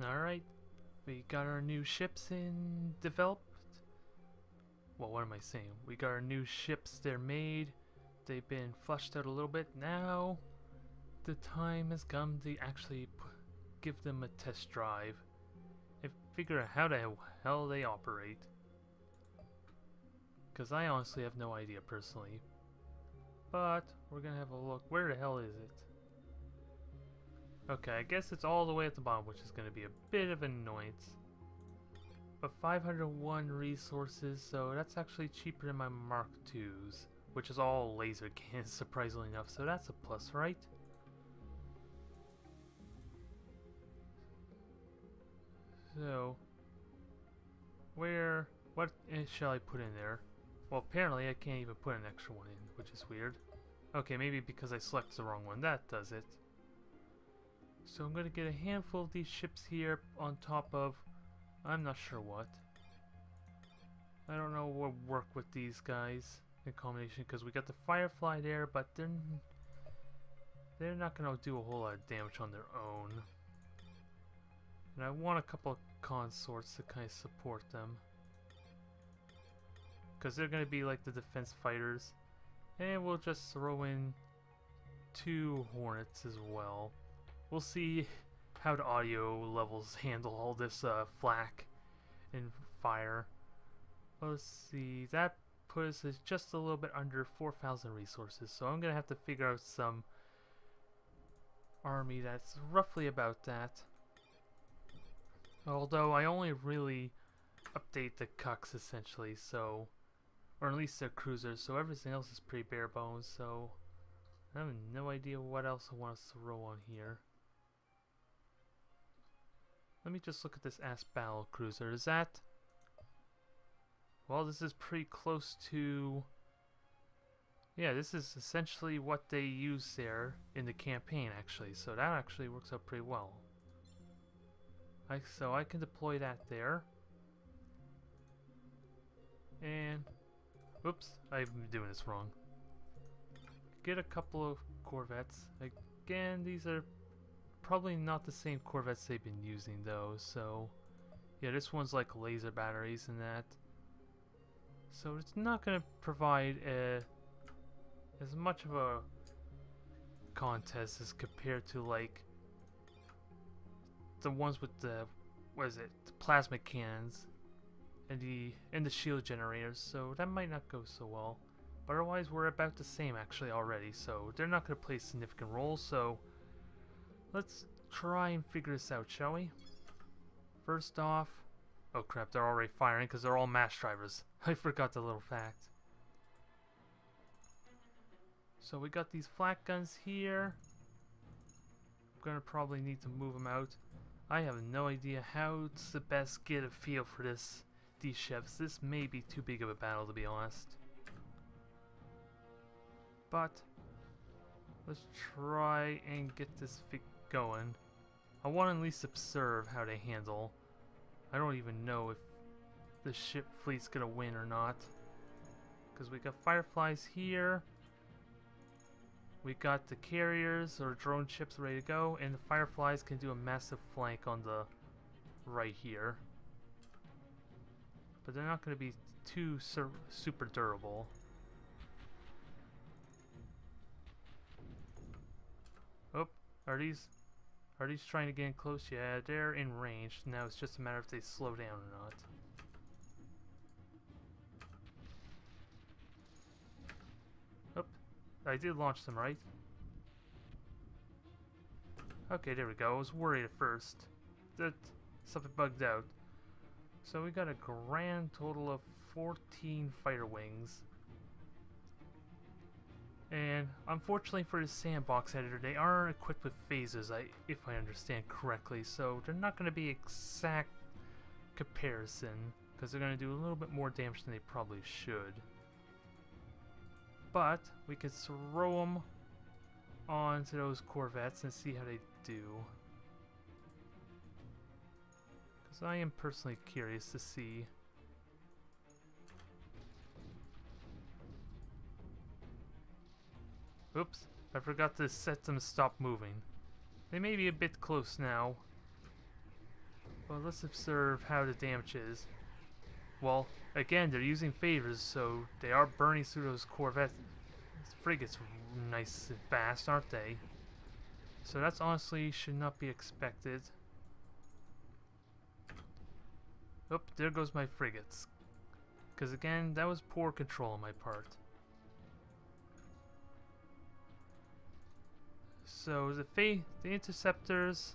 Alright, we got our new ships in developed. Well, what am I saying? We got our new ships, they're made. They've been flushed out a little bit. Now, the time has come to actually give them a test drive and figure out how the hell they operate. Because I honestly have no idea personally. But, we're gonna have a look. Where the hell is it? Okay, I guess it's all the way at the bottom, which is going to be a bit of an annoyance. But 501 resources, so that's actually cheaper than my Mark IIs, which is all laser cannons, surprisingly enough, so that's a plus, right? So, what shall I put in there? Well, apparently I can't even put an extra one in, which is weird. Okay, maybe because I selected the wrong one, that does it. So I'm going to get a handful of these ships here on top of, I'm not sure what. I don't know what work with these guys in combination, because we got the Firefly there, but they're not going to do a whole lot of damage on their own. And I want a couple of consorts to kind of support them, because they're going to be like the defense fighters. And we'll just throw in 2 Hornets as well. We'll see how the audio levels handle all this flak and fire. Let's see, that puts us just a little bit under 4,000 resources, so I'm gonna have to figure out some army that's roughly about that. Although I only really update the cucks essentially, so, or at least their cruisers, so everything else is pretty bare bones, so I have no idea what else I want to throw on here. Let me just look at this ass battle cruiser. Is that... Well, this is pretty close to... Yeah, this is essentially what they use there in the campaign, actually. So that actually works out pretty well. So I can deploy that there. And... Oops, I'm doing this wrong. Get a couple of Corvettes. Again, these are probably not the same Corvettes they've been using though, so yeah, this one's like laser batteries and that, so it's not going to provide as much of a contest as compared to like the ones with the, what is it, the plasma cannons and the shield generators, so that might not go so well. But otherwise we're about the same actually already, so they're not going to play a significant role, so let's try and figure this out, shall we? First off... Oh crap, they're already firing because they're all mass drivers. I forgot the little fact. So we got these flak guns here. I'm gonna probably need to move them out. I have no idea how to best get a feel for these ships. This may be too big of a battle, to be honest. But let's try and get this going. I want to at least observe how they handle. I don't even know if the ship fleet's gonna win or not, because we got Fireflies here, we got the carriers or drone ships ready to go, and the Fireflies can do a massive flank on the right here, but they're not going to be too super durable. Oh, are these trying to get in close? Yeah, they're in range. Now it's just a matter if they slow down or not. Oh, I did launch them, right? Okay, there we go. I was worried at first that something bugged out. So we got a grand total of 14 fighter wings. And unfortunately for the sandbox editor, they are equipped with phasers, if I understand correctly, so they're not going to be exact comparison, because they're going to do a little bit more damage than they probably should. But we could throw them onto those Corvettes and see how they do. Because I am personally curious to see. Oops, I forgot to set them to stop moving. They may be a bit close now. Well, let's observe how the damage is. Well, again, they're using favors, so they are burning through those corvettes. Frigates nice and fast, aren't they? So that's honestly should not be expected. Oh, there goes my frigates. Because again, that was poor control on my part. So the interceptors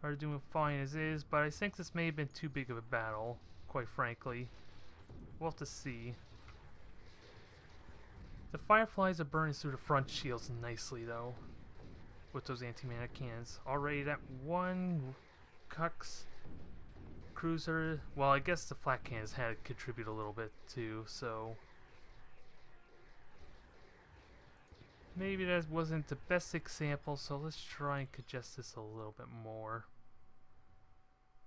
are doing fine as is, but I think this may have been too big of a battle, quite frankly. We'll have to see. The Fireflies are burning through the front shields nicely, though, with those anti-mana cannons. Already that one Cux cruiser. Well, I guess the flat cannons had to contribute a little bit too, so maybe that wasn't the best example. So let's try and congest this a little bit more.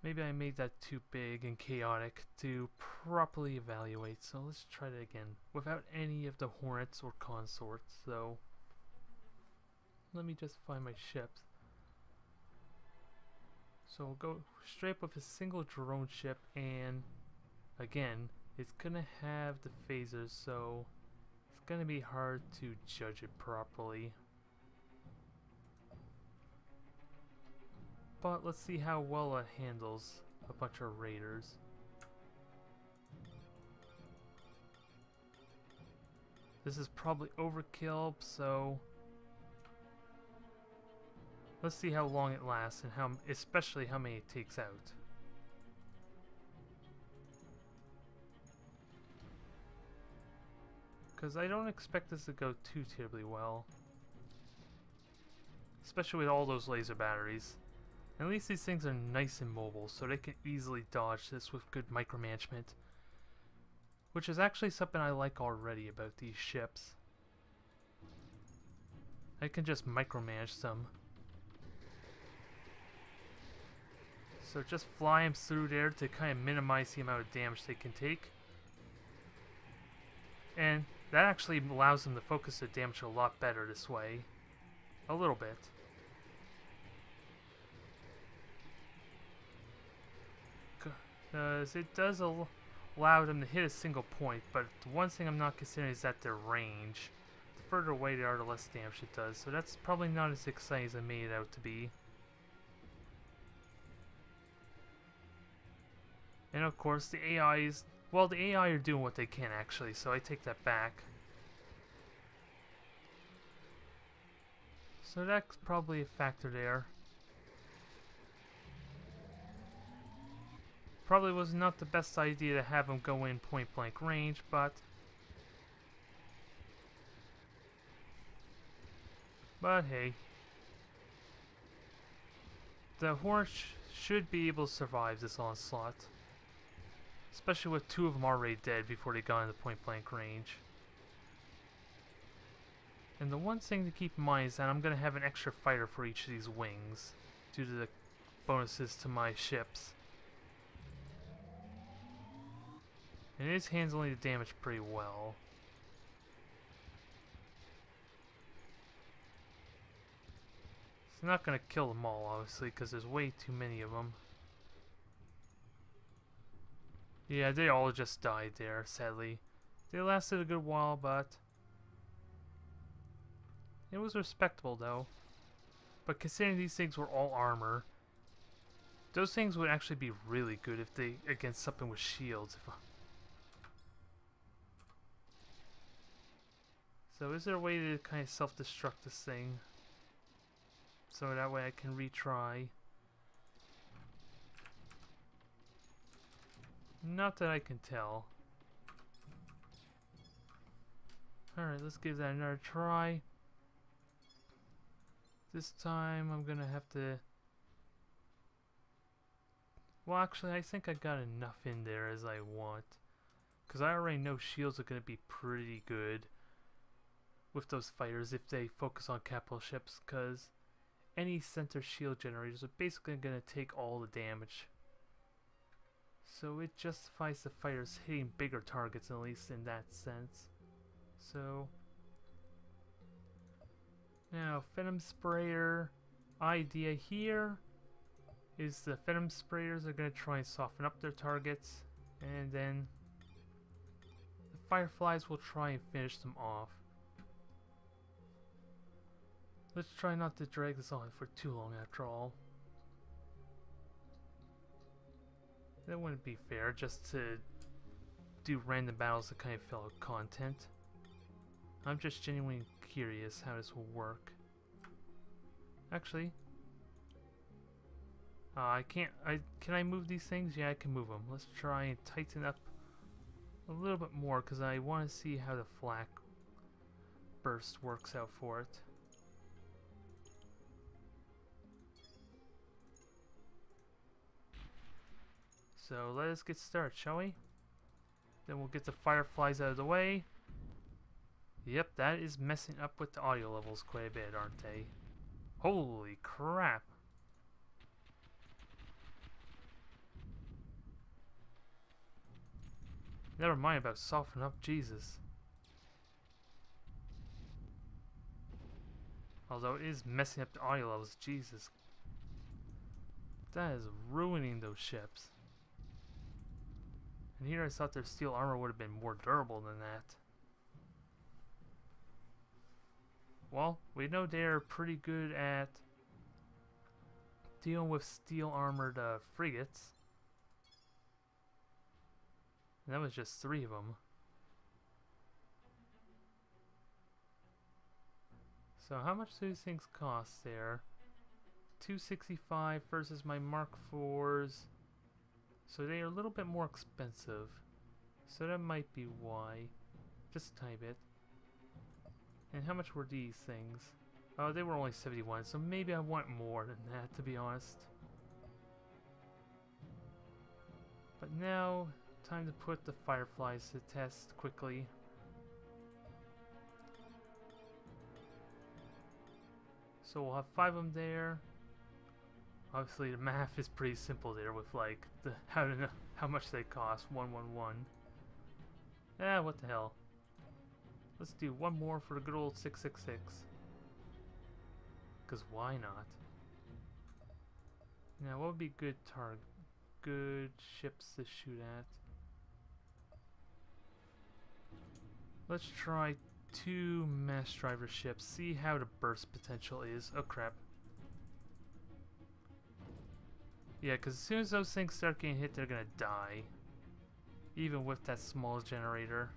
Maybe I made that too big and chaotic to properly evaluate, so let's try that again without any of the Hornets or Consorts. So let me just find my ships. So we'll go straight up with a single drone ship, and again, it's gonna have the phasers, so it's gonna be hard to judge it properly. But let's see how well it handles a bunch of raiders. This is probably overkill, so let's see how long it lasts and how, especially how many it takes out. Because I don't expect this to go too terribly well. Especially with all those laser batteries. At least these things are nice and mobile, so they can easily dodge this with good micromanagement. Which is actually something I like already about these ships. I can just micromanage them. So just fly them through there to kind of minimize the amount of damage they can take. And that actually allows them to focus their damage a lot better this way. A little bit. Because it does allow them to hit a single point, but the one thing I'm not considering is that their range. The further away they are, the less damage it does, so that's probably not as exciting as I made it out to be. And of course the AIs, well, the AI are doing what they can actually, so I take that back. So that's probably a factor there. Probably was not the best idea to have them go in point blank range, but hey. The Hornet should be able to survive this onslaught. Especially with two of them already dead before they got into point blank range. And the one thing to keep in mind is that I'm going to have an extra fighter for each of these wings due to the bonuses to my ships. And it is handling the damage pretty well. It's not going to kill them all, obviously, because there's way too many of them. Yeah, they all just died there, sadly. They lasted a good while, but it was respectable, though. But considering these things were all armor, those things would actually be really good if they against something with shields. So is there a way to kind of self-destruct this thing? So that way I can retry. Not that I can tell. Alright, let's give that another try. This time I'm gonna have to... Well, actually, I think I got enough in there as I want. Because I already know shields are gonna be pretty good with those fighters if they focus on capital ships, because any center shield generators are basically going to take all the damage. So it justifies the fighters hitting bigger targets, at least in that sense. So now Venom Sprayer idea here is the venom sprayers are going to try and soften up their targets, and then the fireflies will try and finish them off. Let's try not to drag this on for too long after all. That wouldn't be fair just to do random battles to kind of fill out content. I'm just genuinely curious how this will work. Actually, can I move these things? Yeah, I can move them. Let's try and tighten up a little bit more because I want to see how the flak burst works out for it. So let us get started, shall we? Then we'll get the fireflies out of the way. Yep, that is messing up with the audio levels quite a bit, aren't they? Holy crap! Never mind about softening up, Jesus. Although it is messing up the audio levels, Jesus. That is ruining those ships. And here I thought their steel armor would have been more durable than that. Well, we know they're pretty good at dealing with steel armored frigates. And that was just 3 of them. So how much do these things cost there? $265 versus my Mark IVs. So they are a little bit more expensive. So that might be why. Just a tiny bit. And how much were these things? Oh, they were only 71, so maybe I want more than that, to be honest. But now, time to put the fireflies to test quickly. So we'll have 5 of them there. Obviously the math is pretty simple there with like the how much they cost. 111. Ah, what the hell. Let's do one more for the good old 666. Cause why not? Now what would be good ships to shoot at? Let's try 2 mass driver ships. See how the burst potential is. Oh crap. Yeah, because as soon as those things start getting hit, they're gonna die. Even with that small generator.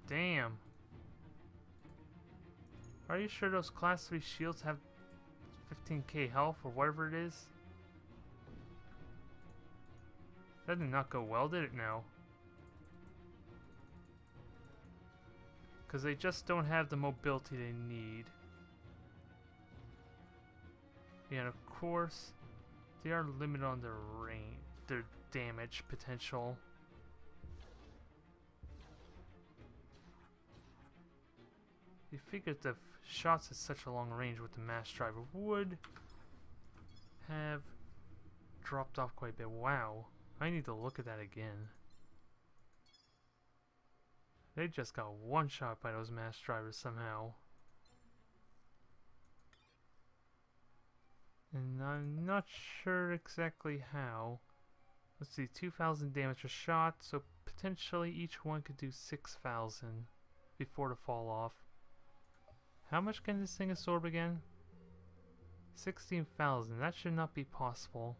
Damn. Are you sure those class 3 shields have 15k health or whatever it is? That did not go well, did it now? Because they just don't have the mobility they need. Yeah, and of course, they are limited on their range, their damage potential. You figured the shots at such a long range with the mass driver would have dropped off quite a bit. Wow, I need to look at that again. They just got one shot by those mass drivers somehow. And I'm not sure exactly how. Let's see, 2,000 damage a shot, so potentially each one could do 6,000 before to fall off. How much can this thing absorb again? 16,000, that should not be possible.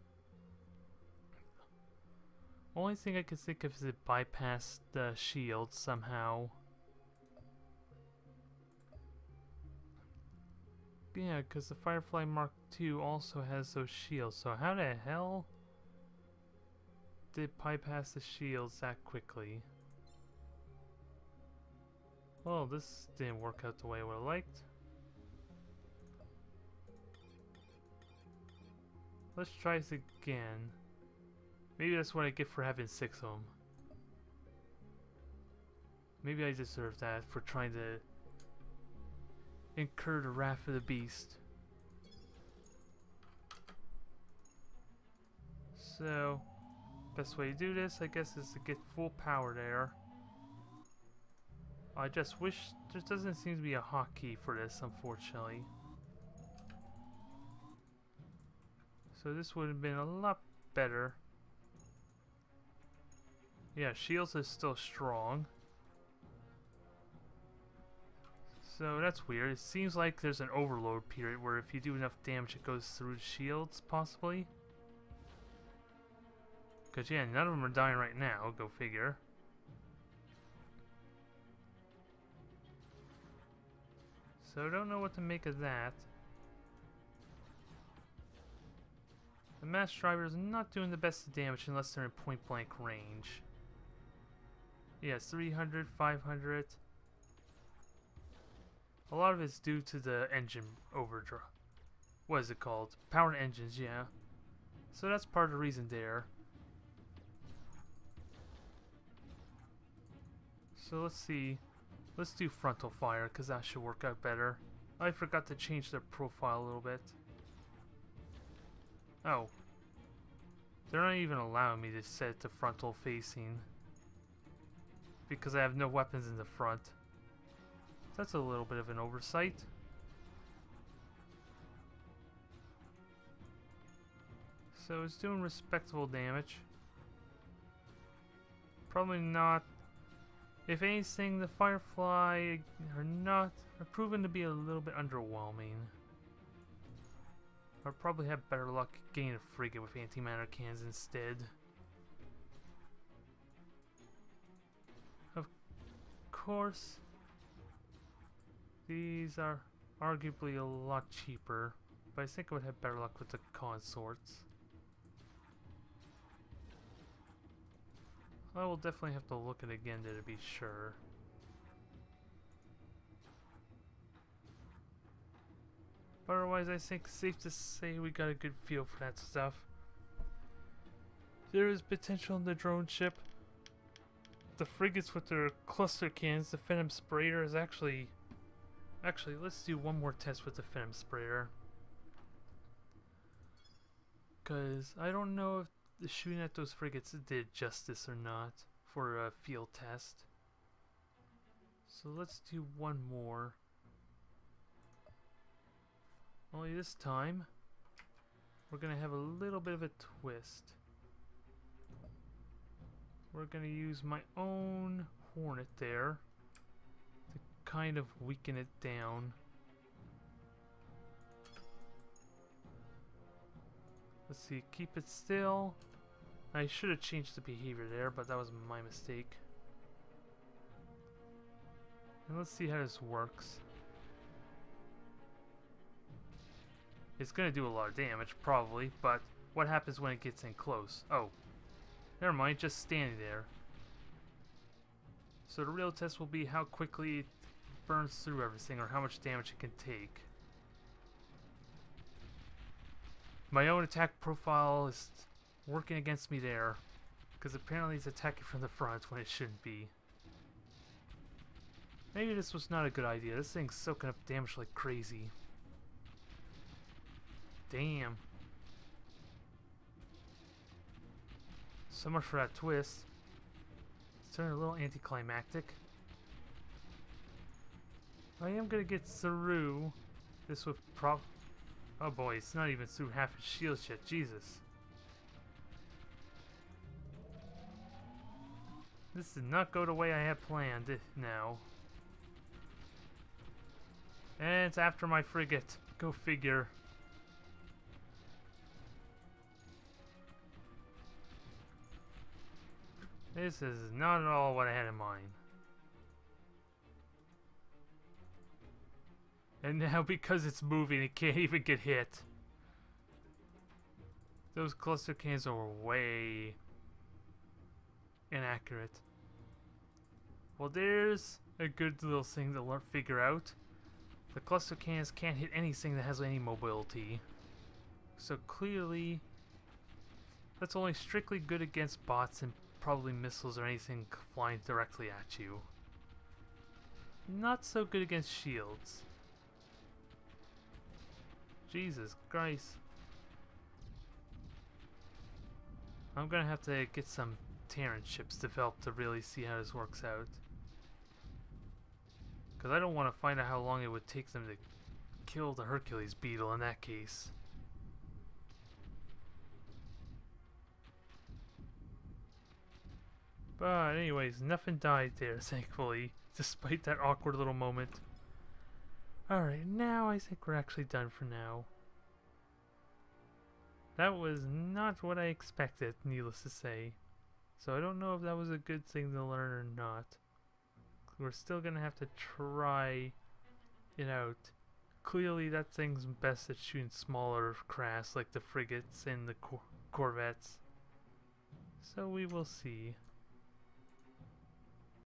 Only thing I can think of is it bypassed the shield somehow. Yeah, because the Firefly Mark II also has those shields, so how the hell did it bypass the shields that quickly? Well, this didn't work out the way I would have liked. Let's try this again. Maybe that's what I get for having 6 of them. Maybe I deserve that for trying to incur the wrath of the beast. So, best way to do this, I guess, is to get full power there. I just wish there doesn't seem to be a hotkey for this, unfortunately. So this would have been a lot better. Yeah, shields is still strong. So that's weird. It seems like there's an overload period where if you do enough damage it goes through the shields, possibly. Because yeah, none of them are dying right now, go figure. So I don't know what to make of that. The mass driver is not doing the best damage unless they're in point blank range. Yeah, 300, 500. A lot of it's due to the engine overdrive. What is it called? Powered engines, yeah. So that's part of the reason there. So let's see. Let's do frontal fire, because that should work out better. I forgot to change their profile a little bit. Oh. They're not even allowing me to set it to frontal facing. Because I have no weapons in the front. That's a little bit of an oversight. So it's doing respectable damage. Probably not. If anything, the Firefly are proven to be a little bit underwhelming. I'll probably have better luck getting a frigate with antimatter cannons instead. Of course, these are arguably a lot cheaper, but I think I would have better luck with the consorts. I will definitely have to look at it again to be sure. But otherwise, I think it's safe to say we got a good feel for that stuff. There is potential in the drone ship. The frigates with their cluster cannons, the Phantom Sprayer is actually... Actually, let's do one more test with the Phantom Sprayer. Because I don't know if the shooting at those frigates did justice or not for a field test. So let's do one more. Only this time, we're going to have a little bit of a twist. We're going to use my own Hornet there to kind of weaken it down. Let's see, keep it still. I should have changed the behavior there, but that was my mistake. And let's see how this works. It's going to do a lot of damage, probably, but what happens when it gets in close? Oh, never mind, just standing there. So the real test will be how quickly it burns through everything, or how much damage it can take. My own attack profile is working against me there, because apparently it's attacking from the front when it shouldn't be. Maybe this was not a good idea. This thing's soaking up damage like crazy. Damn. So much for that twist. It's turning a little anticlimactic. I am gonna get through this with oh boy, it's not even through half his shields yet. Jesus. This did not go the way I had planned now. And it's after my frigate. Go figure. This is not at all what I had in mind. And now because it's moving, it can't even get hit. Those cluster cannons are way inaccurate. Well, there's a good little thing to figure out. The cluster cannons can't hit anything that has any mobility. So clearly, that's only strictly good against bots and probably missiles or anything flying directly at you. Not so good against shields. Jesus Christ. I'm gonna have to get some Terran ships developed to really see how this works out. Because I don't want to find out how long it would take them to kill the Hercules beetle in that case. But anyways, nothing died there, thankfully, despite that awkward little moment. Alright, now I think we're actually done for now. That was not what I expected, needless to say. So I don't know if that was a good thing to learn or not. We're still gonna have to try it out. Clearly that thing's best at shooting smaller crafts like the frigates and the corvettes. So we will see.